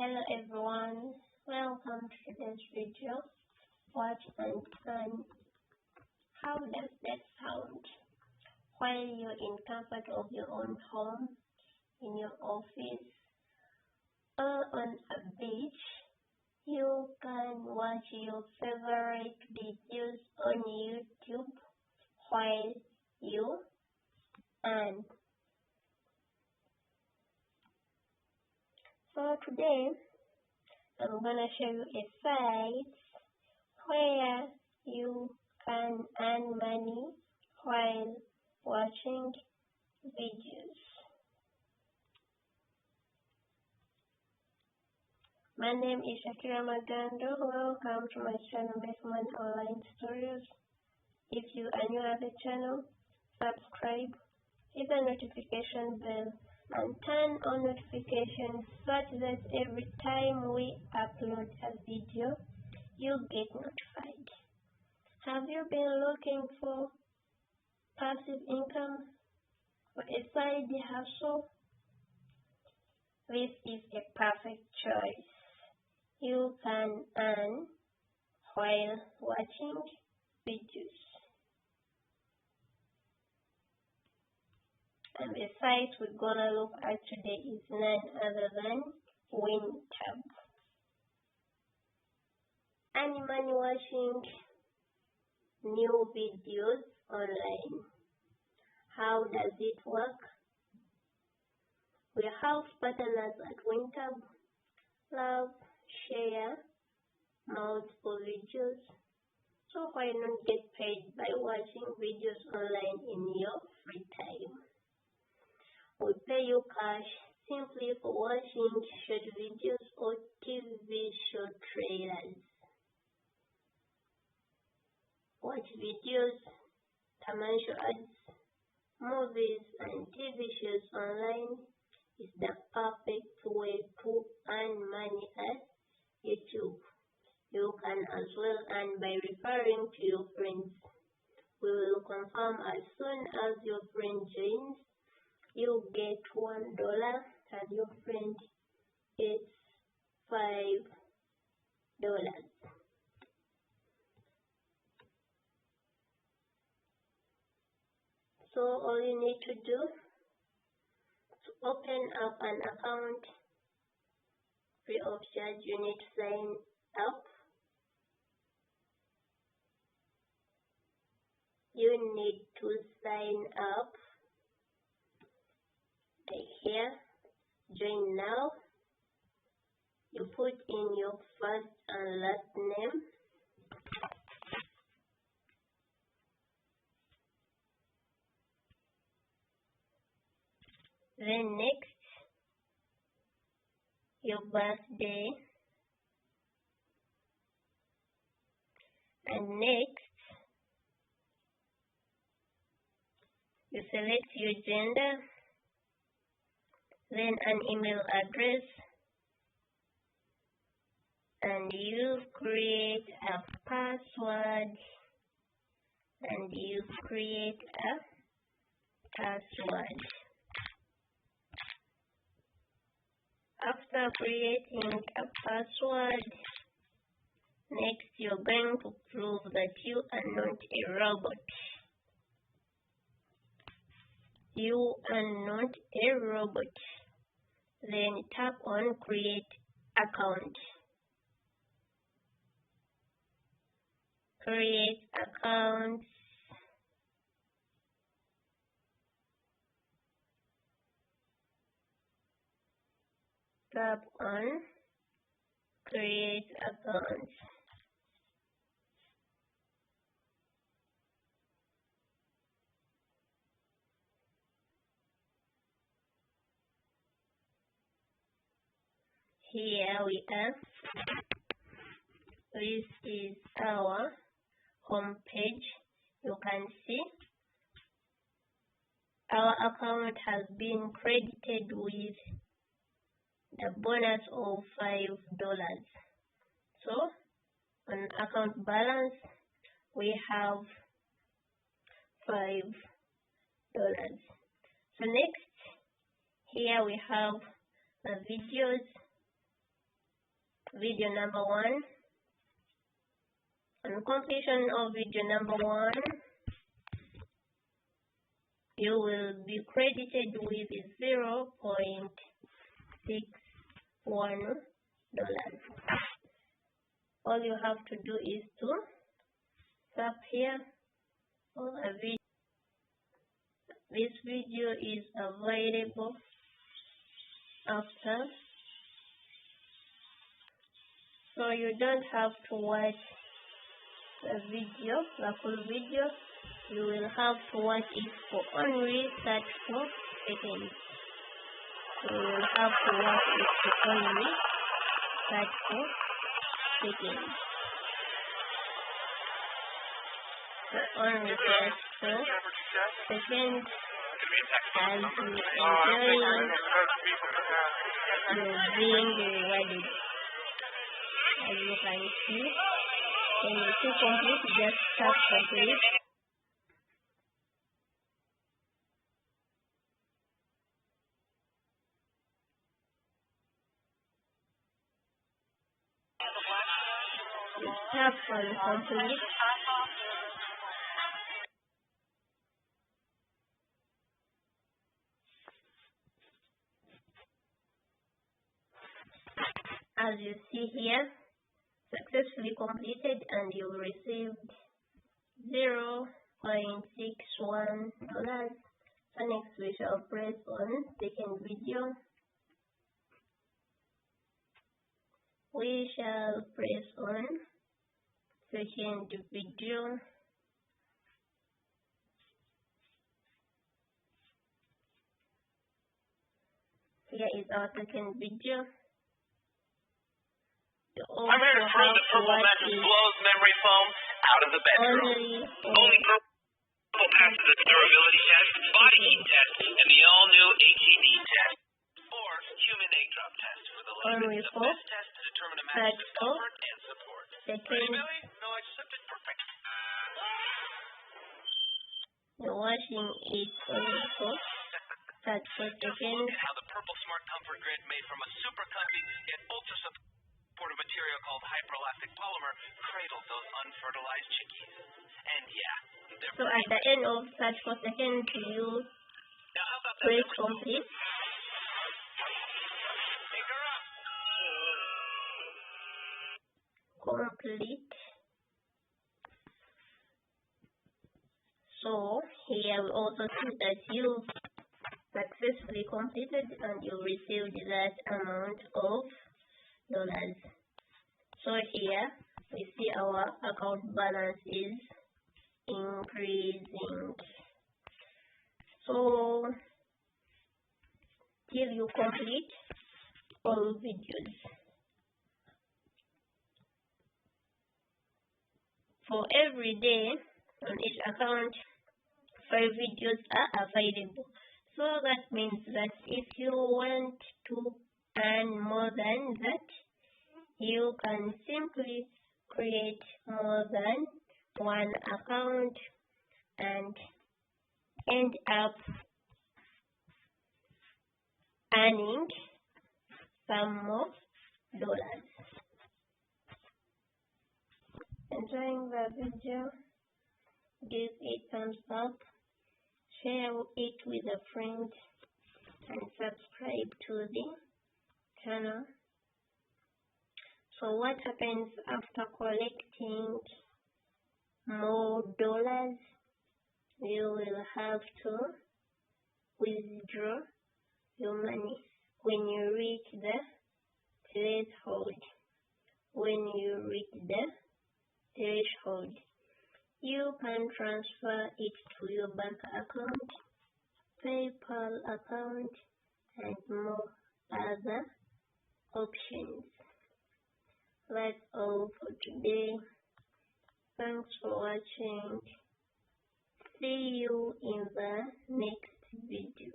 Hello everyone, welcome to today's video. Watch and earn. How does that sound? While you're in comfort of your own home, in your office, or on a beach, you can watch your favorite videos on YouTube while you earn. So today, I'm gonna show you a site where you can earn money while watching videos. My name is Shakira Magando. Welcome to my channel, Make Money Online Stories. If you are new at the channel, subscribe, hit the notification bell, and turn on notifications such that every time we upload a video, you get notified. Have you been looking for passive income or a side hustle? This is a perfect choice. You can earn while watching videos. And the site we're gonna look at today is none other than WinTab. Earn money watching new videos online. How does it work? We have partners at WinTab. Love, share multiple videos. So why not get paid by watching videos online in your free time? We pay you cash simply for watching short videos or TV show trailers. Watch videos, commercial ads, movies, and TV shows online is the perfect way to earn money at YouTube. You can as well earn by referring to your friends. We will confirm as soon as your friend joins. You get $1 and your friend gets $5. So all you need to do to open up an account free of charge, you need to sign up. You need to sign up here. Join now. You put in your first and last name. Then next, your birthday. And next, you select your gender. Then an email address, and you create a password, and you create a password. After creating a password, next you're going to prove that you are not a robot. You are not a robot. Then tap on create account. Create account. Tap on create account. Here we are. This is our home page. You can see our account has been credited with the bonus of $5. So on account balance we have $5. So next, here we have the videos video number 1. On completion of video number 1, you will be credited with $0.61. All you have to do is to tap here for a video. This video is available after, so you don't have to watch the full video. You will have to watch it for only 34 seconds. So you will have to watch it for only 34 seconds. So only 34 seconds, as you enjoy, you're being rewarded. As you can see, when you see complete, just tap complete. Tap on complete. As you see here, successfully completed, and you received $0.61. So next we shall press on second video. We shall press on second video. Here is our second video. I'm here to prove the purple mattress blows memory foam out of the bedroom. Only purple passes its durability test, body heat test, and the all-new HED test, or human egg drop test for the latest. The best test to determine a mattress's comfort and support. Ready, Billy? No, I accepted. Perfect. You're watching it only for 34 seconds. And how the Purple Smart Comfort Grid, made from a super comfy yet ultra supportive material called hyperelastic polymer, cradles those unfertilized chickies. And yeah, so at the end of 34 seconds, you press complete. Complete. So here we also see that you successfully completed and you received that amount of dollars. So here we see our account balance is increasing. So till you complete all videos. For every day on each account, 5 videos are available. So that means that if you want to earn more than that, you can simply create more than one account and end up earning some more dollars. Enjoying the video? Give it thumbs up, share it with a friend, and subscribe to the channel. So what happens after collecting more dollars? You will have to withdraw your money when you reach the threshold. When you reach the threshold, you can transfer it to your bank account, PayPal account, and more other options. That's all for today. Thanks for watching. See you in the next video.